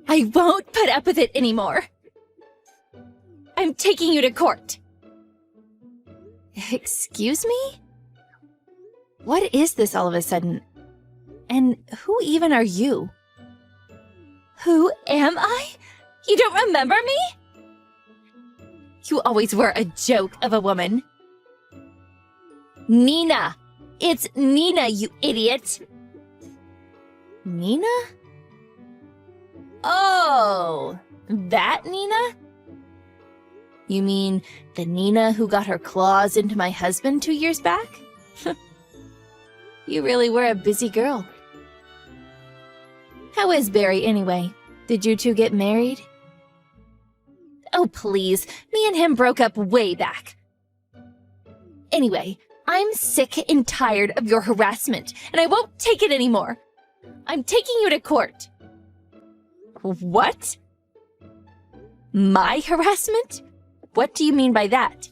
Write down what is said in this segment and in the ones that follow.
I won't put up with it anymore. I'm taking you to court. Excuse me? What is this all of a sudden? And who even are you? Who am I? You don't remember me? You always were a joke of a woman. Nina! It's Nina, you idiot! Nina? Oh, that Nina? You mean the Nina who got her claws into my husband 2 years back? You really were a busy girl. How is Barry anyway? Did you two get married? Oh, please. Me and him broke up way back. Anyway, I'm sick and tired of your harassment, and I won't take it anymore. I'm taking you to court. What? My harassment? What do you mean by that?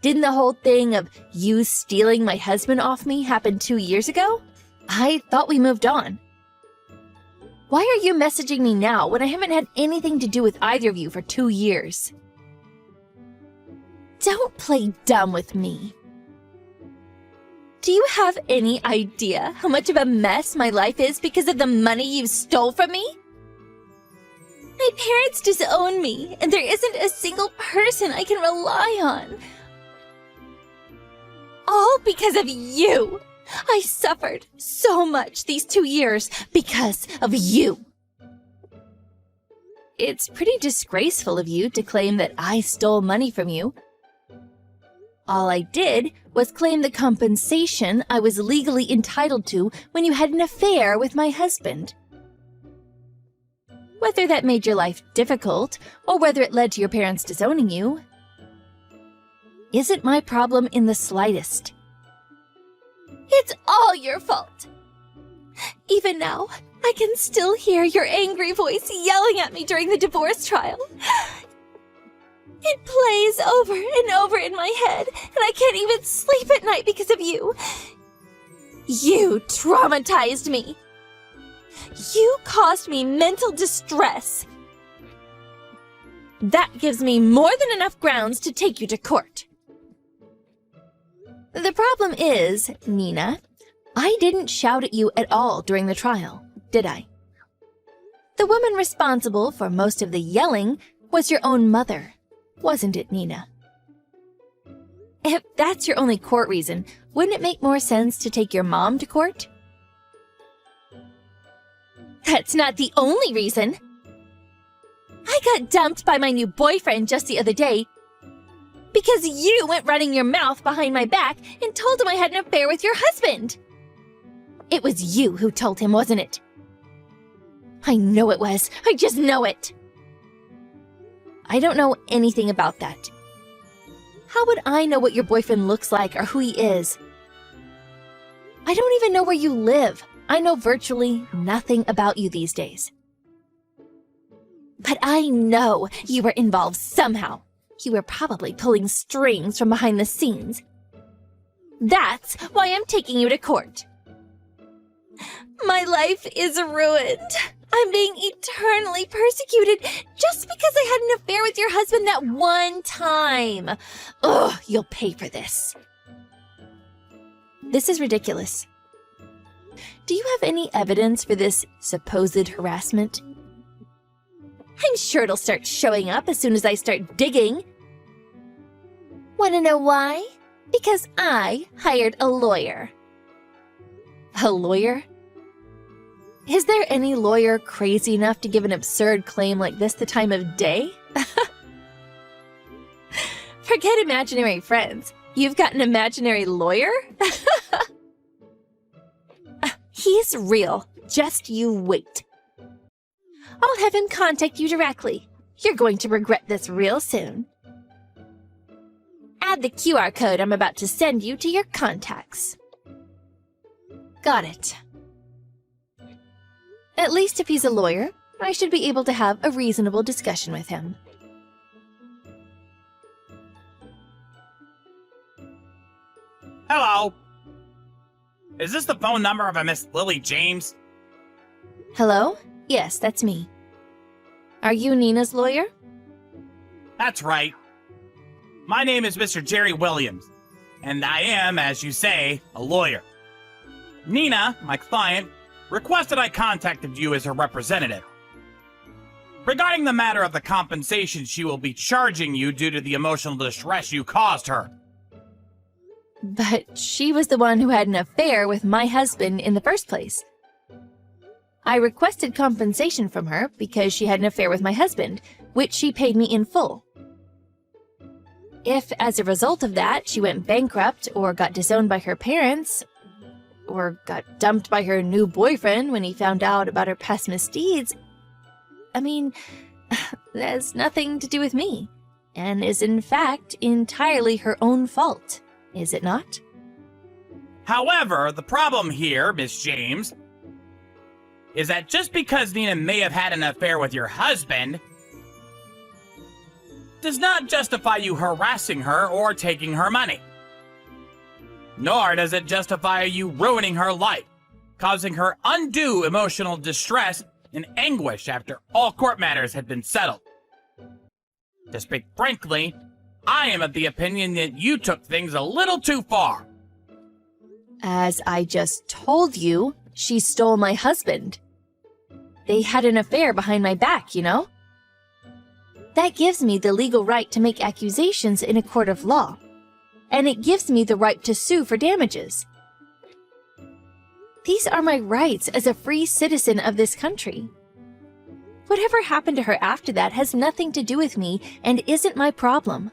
Didn't the whole thing of you stealing my husband off me happen 2 years ago? I thought we moved on. Why are you messaging me now when I haven't had anything to do with either of you for 2 years? Don't play dumb with me. Do you have any idea how much of a mess my life is because of the money you stole from me? My parents disown me, and there isn't a single person I can rely on. All because of you. I suffered so much these 2 years because of you. It's pretty disgraceful of you to claim that I stole money from you. All I did was claim the compensation I was legally entitled to when you had an affair with my husband. Whether that made your life difficult or whether it led to your parents disowning you isn't my problem in the slightest. It's all your fault. Even now, I can still hear your angry voice yelling at me during the divorce trial. It plays over and over in my head, and I can't even sleep at night because of you. You traumatized me. You caused me mental distress. That gives me more than enough grounds to take you to court. The problem is, Nina, I didn't shout at you at all during the trial, did I? The woman responsible for most of the yelling was your own mother, wasn't it, Nina? If that's your only court reason, wouldn't it make more sense to take your mom to court? That's not the only reason. I got dumped by my new boyfriend just the other day because you went running your mouth behind my back and told him I had an affair with your husband. It was you who told him, wasn't it? I know it was. I just know it. I don't know anything about that. How would I know what your boyfriend looks like or who he is? I don't even know where you live. I know virtually nothing about you these days. But I know you were involved somehow. You were probably pulling strings from behind the scenes. That's why I'm taking you to court. My life is ruined. I'm being eternally persecuted just because I had an affair with your husband that one time. Ugh, you'll pay for this. This is ridiculous. Do you have any evidence for this supposed harassment? I'm sure it'll start showing up as soon as I start digging. Want to know why? Because I hired a lawyer. A lawyer? Is there any lawyer crazy enough to give an absurd claim like this the time of day? Forget imaginary friends. You've got an imaginary lawyer? He's real. Just you wait. I'll have him contact you directly. You're going to regret this real soon. Add the QR code I'm about to send you to your contacts. Got it. At least if he's a lawyer, I should be able to have a reasonable discussion with him. Hello. Is this the phone number of a Miss Lily James? Hello? Yes, that's me. Are you Nina's lawyer? That's right. My name is Mr. Jerry Williams, and I am, as you say, a lawyer. Nina, my client, requested I contacted you as her representative regarding the matter of the compensation she will be charging you due to the emotional distress you caused her. But she was the one who had an affair with my husband in the first place. I requested compensation from her because she had an affair with my husband, which she paid me in full. If, as a result of that, she went bankrupt or got disowned by her parents, or got dumped by her new boyfriend when he found out about her past misdeeds, I mean, that has nothing to do with me, and is in fact entirely her own fault, is it not? However, the problem here, Miss James, is that just because Nina may have had an affair with your husband does not justify you harassing her or taking her money. Nor does it justify you ruining her life, causing her undue emotional distress and anguish after all court matters had been settled. To speak frankly, I am of the opinion that you took things a little too far. As I just told you, she stole my husband. They had an affair behind my back, you know? That gives me the legal right to make accusations in a court of law. And it gives me the right to sue for damages. These are my rights as a free citizen of this country. Whatever happened to her after that has nothing to do with me and isn't my problem.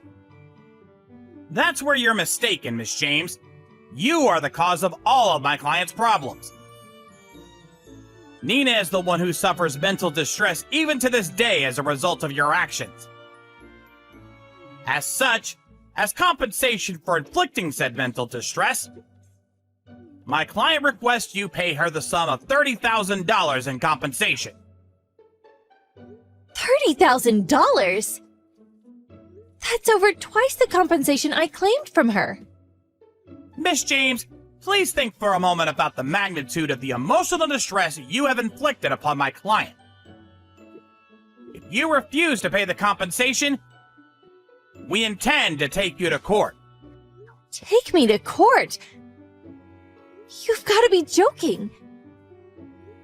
That's where you're mistaken, Miss James. You are the cause of all of my client's problems. Nina is the one who suffers mental distress even to this day as a result of your actions. As such, as compensation for inflicting said mental distress, my client requests you pay her the sum of $30,000 in compensation. $30,000? That's over twice the compensation I claimed from her. Miss James, please think for a moment about the magnitude of the emotional distress you have inflicted upon my client. If you refuse to pay the compensation, we intend to take you to court. Take me to court? You've got to be joking.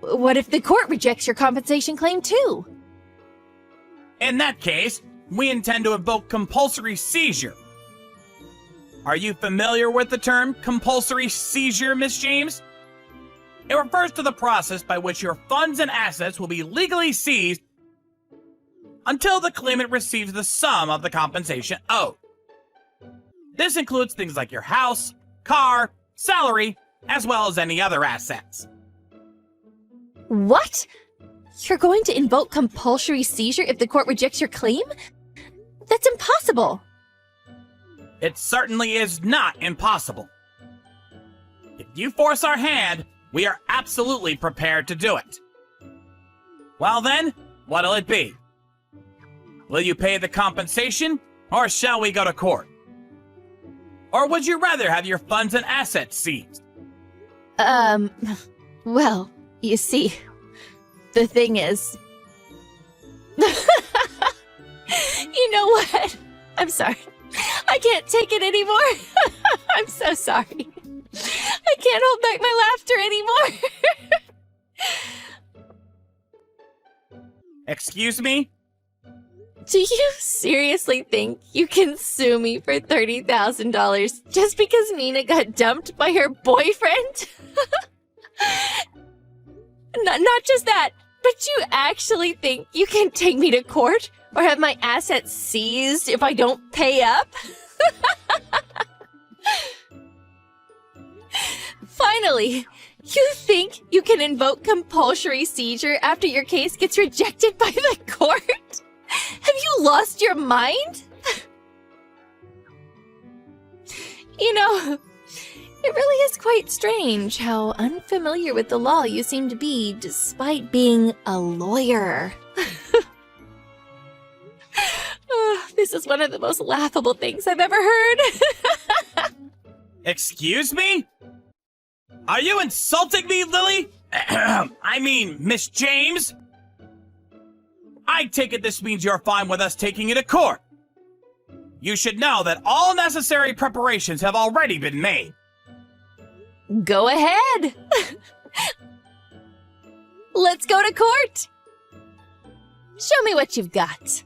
What if the court rejects your compensation claim too? In that case, we intend to invoke compulsory seizure. Are you familiar with the term compulsory seizure, Miss James? It refers to the process by which your funds and assets will be legally seized until the claimant receives the sum of the compensation owed. This includes things like your house, car, salary, as well as any other assets. What? You're going to invoke compulsory seizure if the court rejects your claim? That's impossible. It certainly is not impossible. If you force our hand, we are absolutely prepared to do it. Well then, what'll it be? Will you pay the compensation, or shall we go to court? Or would you rather have your funds and assets seized? Well, you see, the thing is... You know what? I'm sorry. I can't take it anymore. I'm so sorry. I can't hold back my laughter anymore. Excuse me? Do you seriously think you can sue me for $30,000 just because Nina got dumped by her boyfriend? Not just that, but you actually think you can take me to court or have my assets seized if I don't pay up? Finally, you think you can invoke compulsory seizure after your case gets rejected by the court? Have you lost your mind? You know, it really is quite strange how unfamiliar with the law you seem to be despite being a lawyer. This is one of the most laughable things I've ever heard. Excuse me? Are you insulting me, Lily? I mean, Miss James? I take it this means you're fine with us taking you to court. You should know that all necessary preparations have already been made. Go ahead. Let's go to court. Show me what you've got.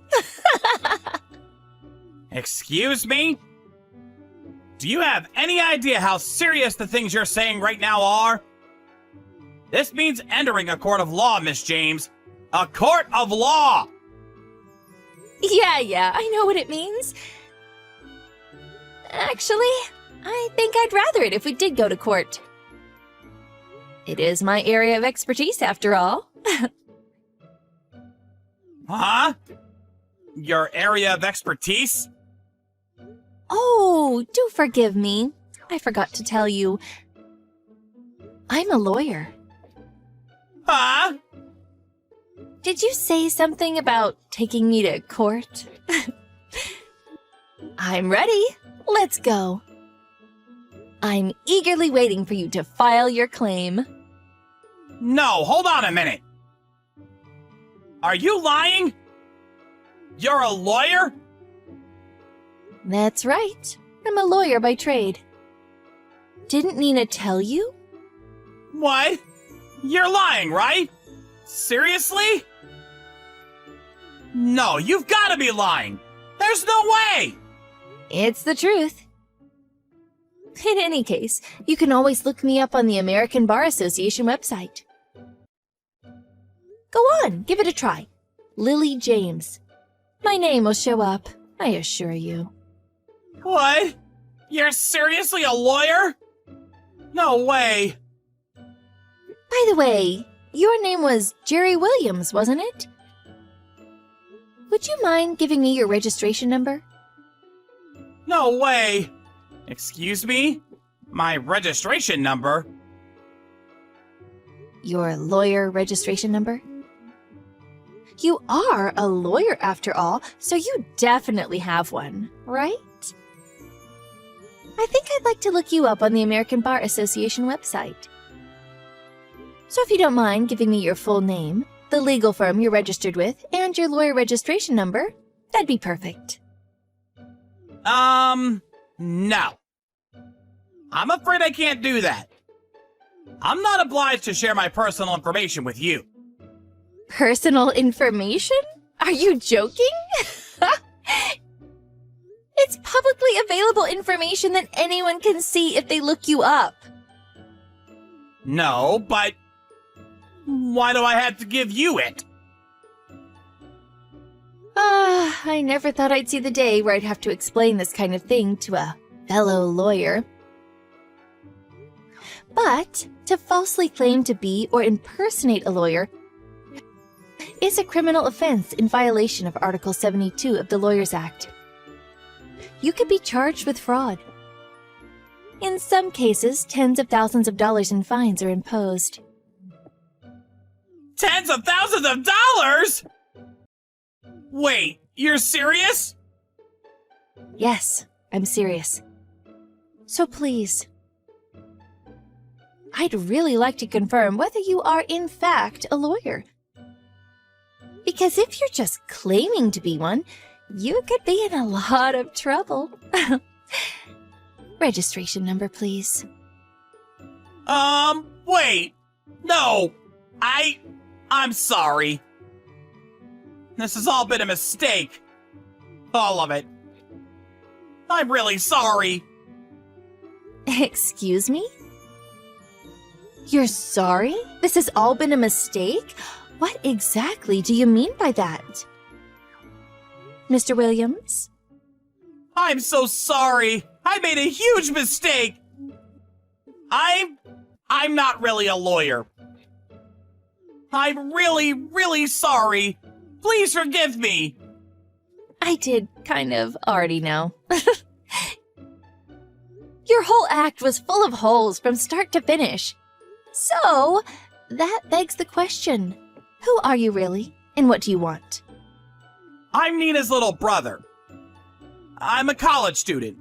Excuse me? Do you have any idea how serious the things you're saying right now are? This means entering a court of law, Miss James. A court of law! Yeah, I know what it means. Actually, I think I'd rather it if we did go to court. It is my area of expertise, after all. Huh? Your area of expertise? Oh, do forgive me. I forgot to tell you. I'm a lawyer. Huh? Did you say something about taking me to court? I'm ready. Let's go. I'm eagerly waiting for you to file your claim. No, hold on a minute. Are you lying? You're a lawyer? That's right. I'm a lawyer by trade. Didn't Nina tell you? What? You're lying, right? Seriously? No, you've got to be lying. There's no way. It's the truth. In any case, you can always look me up on the American Bar Association website. Go on, give it a try. Lily James. My name will show up, I assure you. What? You're seriously a lawyer? No way. By the way, your name was Jerry Williams, wasn't it? Would you mind giving me your registration number? No way. Excuse me? My registration number? Your lawyer registration number? You are a lawyer after all, so you definitely have one, right? I think I'd like to look you up on the American Bar Association website. So if you don't mind giving me your full name, the legal firm you're registered with, and your lawyer registration number, that'd be perfect. No. I'm afraid I can't do that. I'm not obliged to share my personal information with you. Personal information? Are you joking? It's publicly available information that anyone can see if they look you up. No, but why do I have to give you it? I never thought I'd see the day where I'd have to explain this kind of thing to a fellow lawyer. But to falsely claim to be or impersonate a lawyer is a criminal offense in violation of Article 72 of the Lawyers Act. You could be charged with fraud. In some cases, tens of thousands of dollars in fines are imposed. Tens of thousands of dollars? Wait, you're serious? Yes, I'm serious. So please, I'd really like to confirm whether you are in fact a lawyer. Because if you're just claiming to be one, you could be in a lot of trouble. Registration number, please. Wait. No. I'm sorry. This has all been a mistake. All of it. I'm really sorry. Excuse me? You're sorry? This has all been a mistake? What exactly do you mean by that? Mr. Williams? I'm so sorry. I made a huge mistake. I'm not really a lawyer. I'm really, really sorry. Please forgive me. I did kind of already know. Your whole act was full of holes from start to finish. So, that begs the question. Who are you really, and what do you want? I'm Nina's little brother. I'm a college student.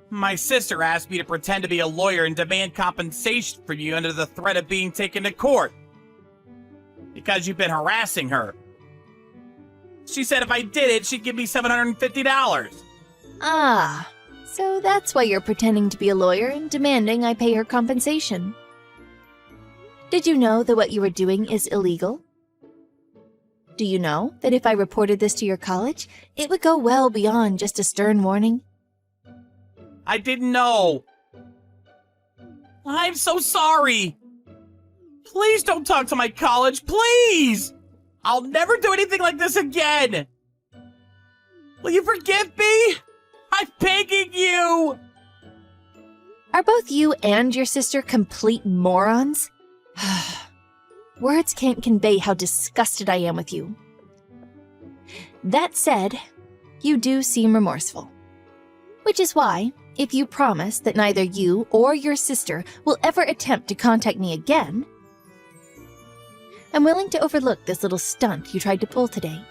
My sister asked me to pretend to be a lawyer and demand compensation from you under the threat of being taken to court. Because you've been harassing her. She said if I did it, she'd give me $750. Ah, so that's why you're pretending to be a lawyer and demanding I pay her compensation. Did you know that what you were doing is illegal? Do you know that if I reported this to your college, it would go well beyond just a stern warning? I didn't know. I'm so sorry. Please don't talk to my college, please! I'll never do anything like this again! Will you forgive me? I'm begging you! Are both you and your sister complete morons? Words can't convey how disgusted I am with you. That said, you do seem remorseful. Which is why, if you promise that neither you or your sister will ever attempt to contact me again, I'm willing to overlook this little stunt you tried to pull today.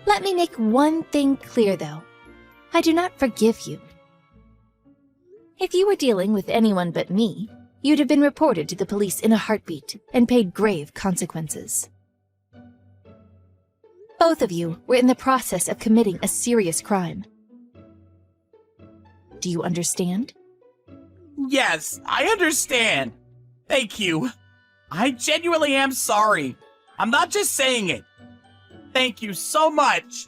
Let me make one thing clear, though. I do not forgive you. If you were dealing with anyone but me, you'd have been reported to the police in a heartbeat and paid grave consequences. Both of you were in the process of committing a serious crime. Do you understand? Yes, I understand. Thank you. I genuinely am sorry. I'm not just saying it. Thank you so much.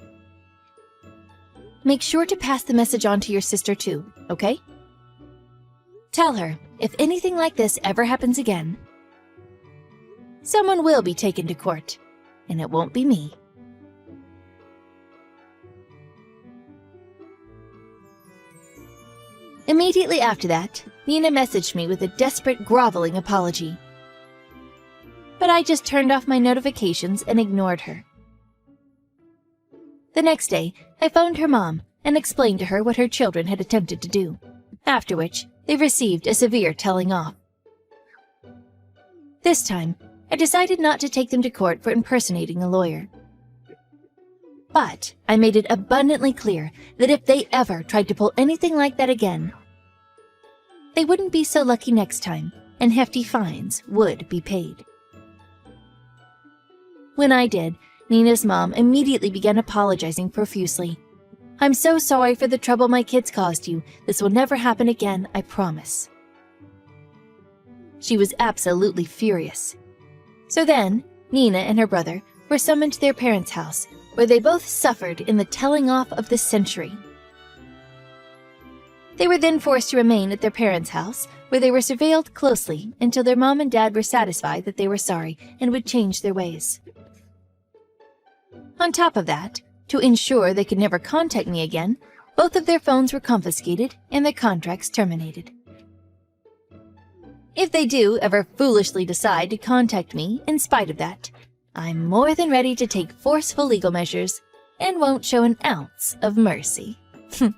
Make sure to pass the message on to your sister too, okay? Tell her, if anything like this ever happens again, someone will be taken to court, and it won't be me. Immediately after that, Nina messaged me with a desperate, groveling apology. But I just turned off my notifications and ignored her. The next day, I phoned her mom and explained to her what her children had attempted to do, after which they received a severe telling off. This time, I decided not to take them to court for impersonating a lawyer. But I made it abundantly clear that if they ever tried to pull anything like that again, they wouldn't be so lucky next time, and hefty fines would be paid. When I did, Nina's mom immediately began apologizing profusely. I'm so sorry for the trouble my kids caused you. This will never happen again, I promise. She was absolutely furious. So then, Nina and her brother were summoned to their parents' house, where they both suffered in the telling off of the century. They were then forced to remain at their parents' house, where they were surveilled closely until their mom and dad were satisfied that they were sorry and would change their ways. On top of that, to ensure they could never contact me again, both of their phones were confiscated and their contracts terminated. If they do ever foolishly decide to contact me in spite of that, I'm more than ready to take forceful legal measures and won't show an ounce of mercy. In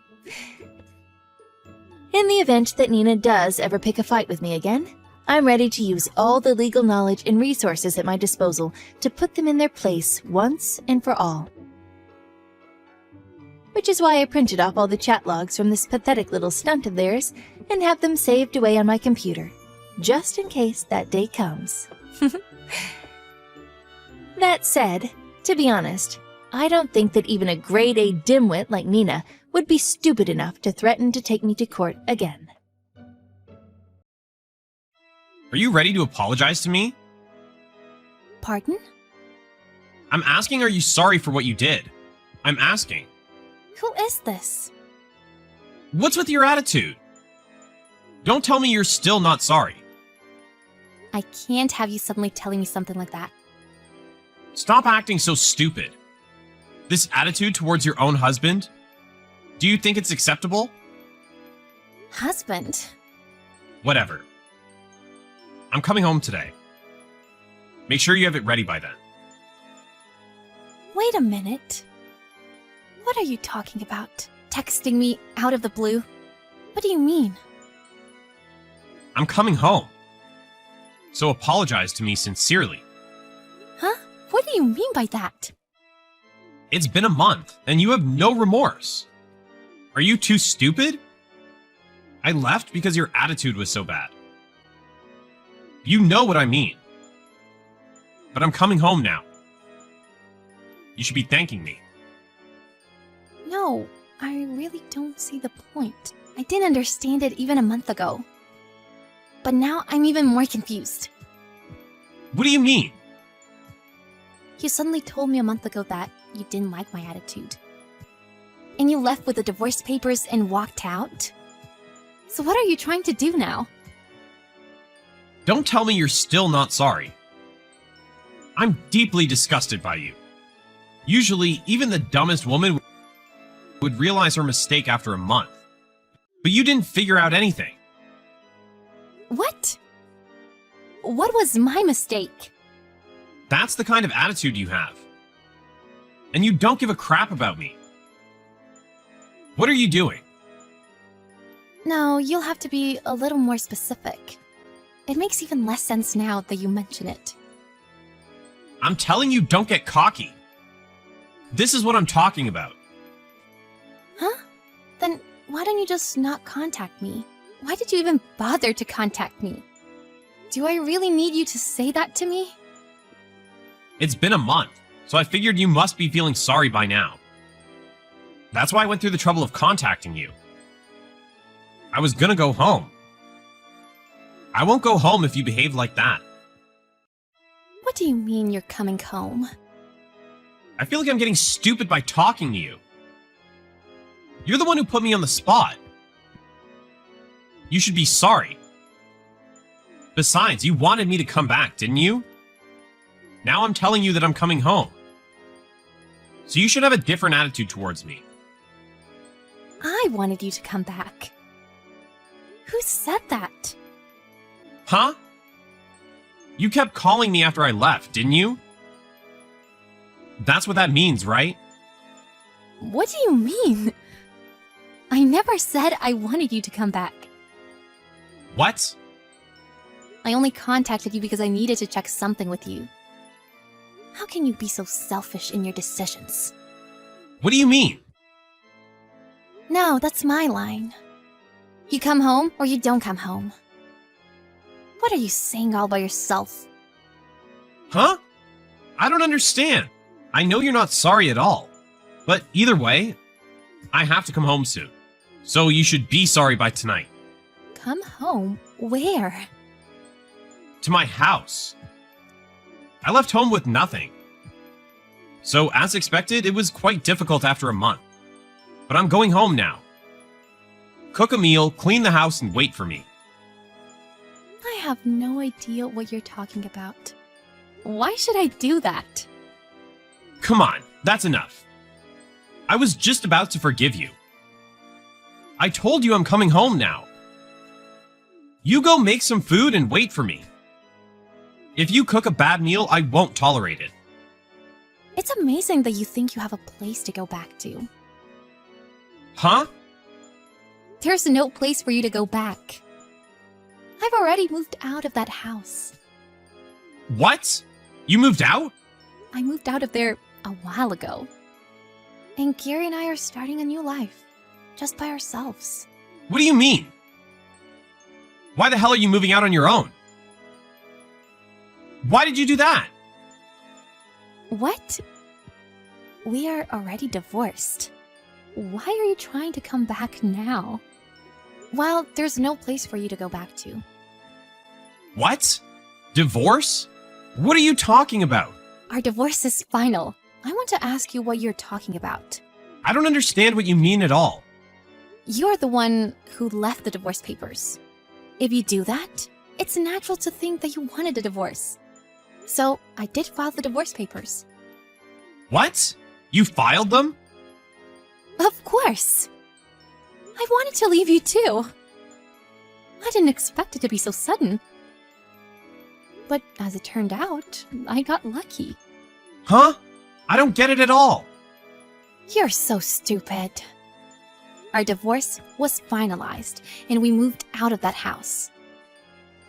the event that Nina does ever pick a fight with me again, I'm ready to use all the legal knowledge and resources at my disposal to put them in their place once and for all. Which is why I printed off all the chat logs from this pathetic little stunt of theirs and have them saved away on my computer, just in case that day comes. That said, to be honest, I don't think that even a grade A dimwit like Nina would be stupid enough to threaten to take me to court again. Are you ready to apologize to me? Pardon? I'm asking, are you sorry for what you did? I'm asking. Who is this? What's with your attitude? Don't tell me you're still not sorry. I can't have you suddenly telling me something like that. Stop acting so stupid. This attitude towards your own husband? Do you think it's acceptable? Husband? Whatever. I'm coming home today. Make sure you have it ready by then. Wait a minute. What are you talking about? Texting me out of the blue? What do you mean? I'm coming home. So apologize to me sincerely. Huh? What do you mean by that? It's been a month, and you have no remorse. Are you too stupid? I left because your attitude was so bad. You know what I mean. But I'm coming home now. You should be thanking me. No, I really don't see the point. I didn't understand it even a month ago. But now I'm even more confused. What do you mean? You suddenly told me a month ago that you didn't like my attitude. And you left with the divorce papers and walked out? So what are you trying to do now? Don't tell me you're still not sorry. I'm deeply disgusted by you. Usually, even the dumbest woman would realize her mistake after a month. But you didn't figure out anything. What? What was my mistake? That's the kind of attitude you have. And you don't give a crap about me. What are you doing? No, you'll have to be a little more specific. It makes even less sense now that you mention it. I'm telling you, don't get cocky. This is what I'm talking about. Huh? Then why don't you just not contact me? Why did you even bother to contact me? Do I really need you to say that to me? It's been a month, so I figured you must be feeling sorry by now. That's why I went through the trouble of contacting you. I was gonna go home. I won't go home if you behave like that. What do you mean you're coming home? I feel like I'm getting stupid by talking to you. You're the one who put me on the spot. You should be sorry. Besides, you wanted me to come back, didn't you? Now I'm telling you that I'm coming home. So you should have a different attitude towards me. I wanted you to come back. Who said that? Huh? You kept calling me after I left, didn't you? That's what that means, right? What do you mean? I never said I wanted you to come back. What? I only contacted you because I needed to check something with you. How can you be so selfish in your decisions? What do you mean? No, that's my line. You come home or you don't come home. What are you saying all by yourself? Huh? I don't understand. I know you're not sorry at all. But either way, I have to come home soon. So you should be sorry by tonight. Come home? Where? To my house. I left home with nothing. So as expected, it was quite difficult after a month. But I'm going home now. Cook a meal, clean the house, and wait for me. I have no idea what you're talking about. Why should I do that? Come on, that's enough. I was just about to forgive you. I told you I'm coming home now. You go make some food and wait for me. If you cook a bad meal, I won't tolerate it. It's amazing that you think you have a place to go back to. Huh? There's no place for you to go back. I've already moved out of that house. What? You moved out? I moved out of there a while ago. And Gary and I are starting a new life, just by ourselves. What do you mean? Why the hell are you moving out on your own? Why did you do that? What? We are already divorced. Why are you trying to come back now? Well, there's no place for you to go back to. What? Divorce? What are you talking about? Our divorce is final. I want to ask you what you're talking about. I don't understand what you mean at all. You're the one who left the divorce papers. If you do that, it's natural to think that you wanted a divorce. So, I did file the divorce papers. What? You filed them? Of course! I wanted to leave you too. I didn't expect it to be so sudden. But as it turned out, I got lucky. Huh? I don't get it at all. You're so stupid. Our divorce was finalized, and we moved out of that house.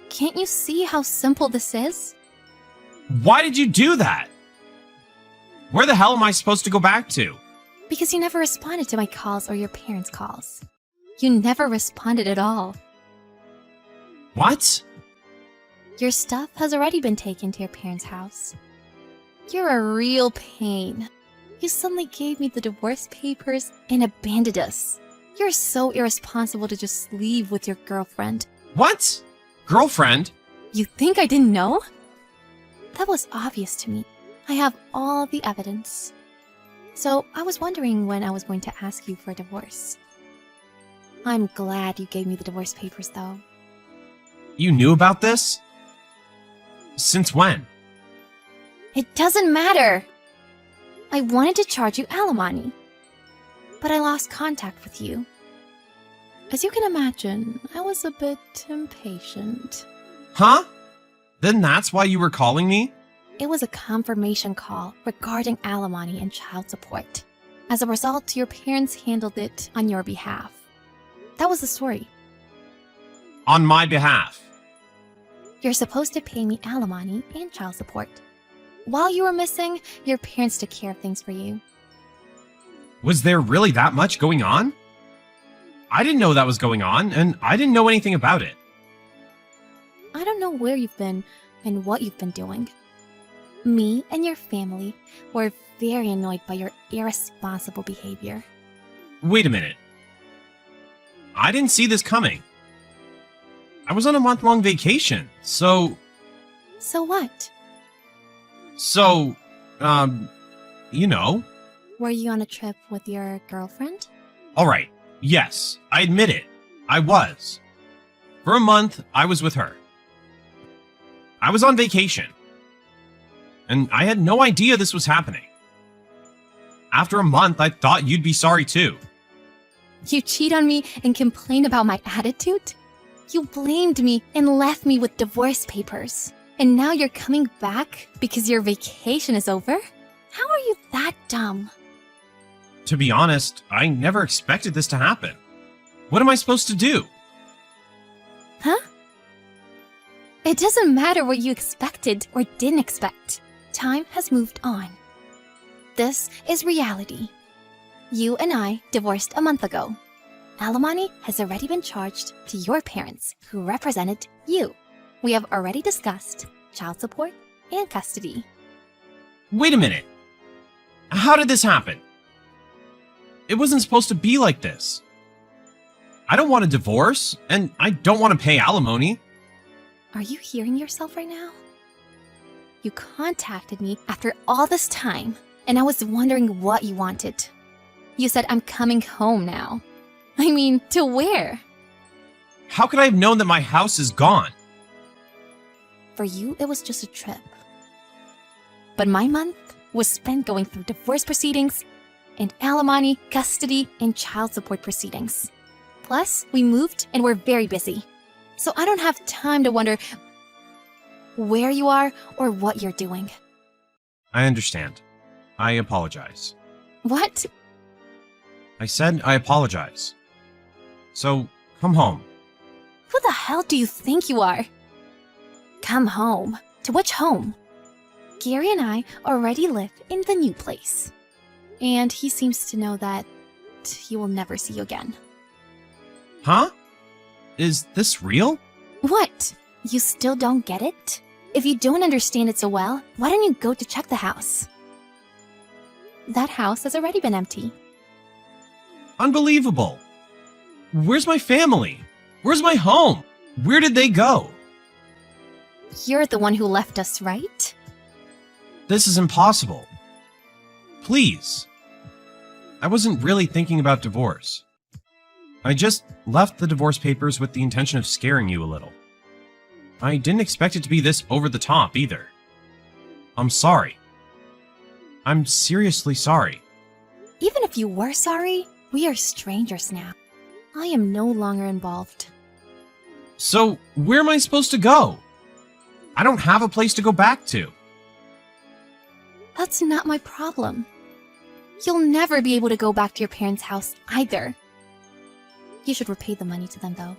Can't you see how simple this is? Why did you do that? Where the hell am I supposed to go back to? Because you never responded to my calls or your parents' calls. You never responded at all. What? Your stuff has already been taken to your parents' house. You're a real pain. You suddenly gave me the divorce papers and abandoned us. You're so irresponsible to just leave with your girlfriend. What? Girlfriend? You think I didn't know? That was obvious to me. I have all the evidence. So I was wondering when I was going to ask you for a divorce. I'm glad you gave me the divorce papers, though. You knew about this? Since when? It doesn't matter! I wanted to charge you alimony, but I lost contact with you. As you can imagine, I was a bit impatient. Huh? Then that's why you were calling me? It was a confirmation call regarding alimony and child support. As a result, your parents handled it on your behalf. That was the story. On my behalf. You're supposed to pay me alimony and child support. While you were missing, your parents took care of things for you. Was there really that much going on? I didn't know that was going on, and I didn't know anything about it. I don't know where you've been and what you've been doing. Me and your family were very annoyed by your irresponsible behavior. Wait a minute. I didn't see this coming. I was on a month-long vacation, so... So what? So, you know. Were you on a trip with your girlfriend? Alright, yes, I admit it. I was. For a month, I was with her. I was on vacation. And I had no idea this was happening. After a month, I thought you'd be sorry too. You cheat on me and complain about my attitude? You blamed me and left me with divorce papers. And now you're coming back because your vacation is over? How are you that dumb? To be honest, I never expected this to happen. What am I supposed to do? Huh? It doesn't matter what you expected or didn't expect. Time has moved on. This is reality. You and I divorced a month ago. Alimony has already been charged to your parents, who represented you. We have already discussed child support and custody. Wait a minute. How did this happen? It wasn't supposed to be like this. I don't want a divorce, and I don't want to pay alimony. Are you hearing yourself right now? You contacted me after all this time, and I was wondering what you wanted. You said I'm coming home now. I mean, to where? How could I have known that my house is gone? For you, it was just a trip. But my month was spent going through divorce proceedings and alimony, custody, and child support proceedings. Plus, we moved and we're very busy. So I don't have time to wonder where you are or what you're doing. I understand. I apologize. What? I said I apologize. So, come home. Who the hell do you think you are? Come home. To which home? Gary and I already live in the new place. And he seems to know that he will never see you again. Huh? Is this real? What? You still don't get it? If you don't understand it so well, why don't you go to check the house? That house has already been empty. Unbelievable. Where's my family? Where's my home? Where did they go? You're the one who left us, right? This is impossible. Please. I wasn't really thinking about divorce. I just left the divorce papers with the intention of scaring you a little. I didn't expect it to be this over the top either. I'm sorry. I'm seriously sorry. Even if you were sorry, we are strangers now. I am no longer involved. So, where am I supposed to go? I don't have a place to go back to. That's not my problem. You'll never be able to go back to your parents' house either. You should repay the money to them, though.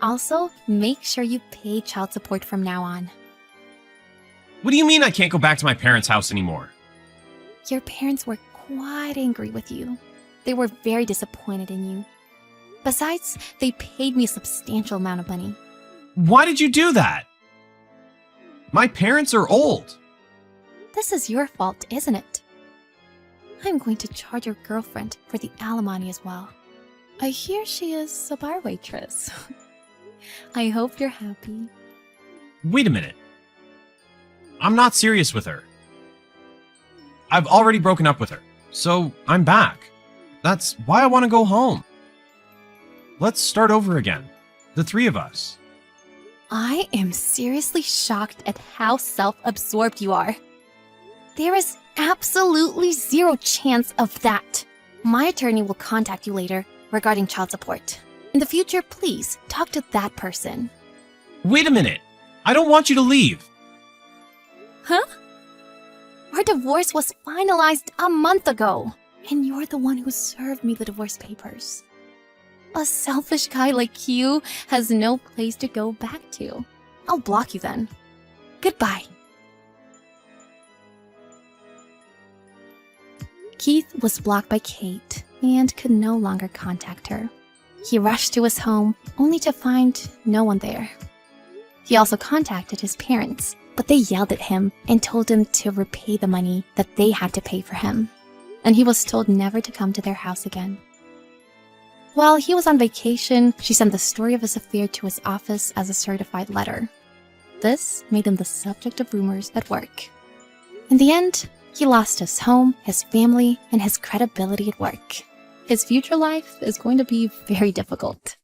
Also, make sure you pay child support from now on. What do you mean I can't go back to my parents' house anymore? Your parents were quite angry with you. They were very disappointed in you. Besides, they paid me a substantial amount of money. Why did you do that? My parents are old. This is your fault, isn't it? I'm going to charge your girlfriend for the alimony as well. I hear she is a bar waitress. I hope you're happy. Wait a minute. I'm not serious with her. I've already broken up with her, so I'm back. That's why I want to go home. Let's start over again. The three of us. I am seriously shocked at how self-absorbed you are. There is absolutely zero chance of that. My attorney will contact you later regarding child support. In the future, please talk to that person. Wait a minute. I don't want you to leave. Huh? Our divorce was finalized a month ago, and you're the one who served me the divorce papers. A selfish guy like you has no place to go back to. I'll block you then. Goodbye. Keith was blocked by Kate and could no longer contact her. He rushed to his home only to find no one there. He also contacted his parents, but they yelled at him and told him to repay the money that they had to pay for him. And he was told never to come to their house again. While he was on vacation, she sent the story of his affair to his office as a certified letter. This made him the subject of rumors at work. In the end, he lost his home, his family, and his credibility at work. His future life is going to be very difficult.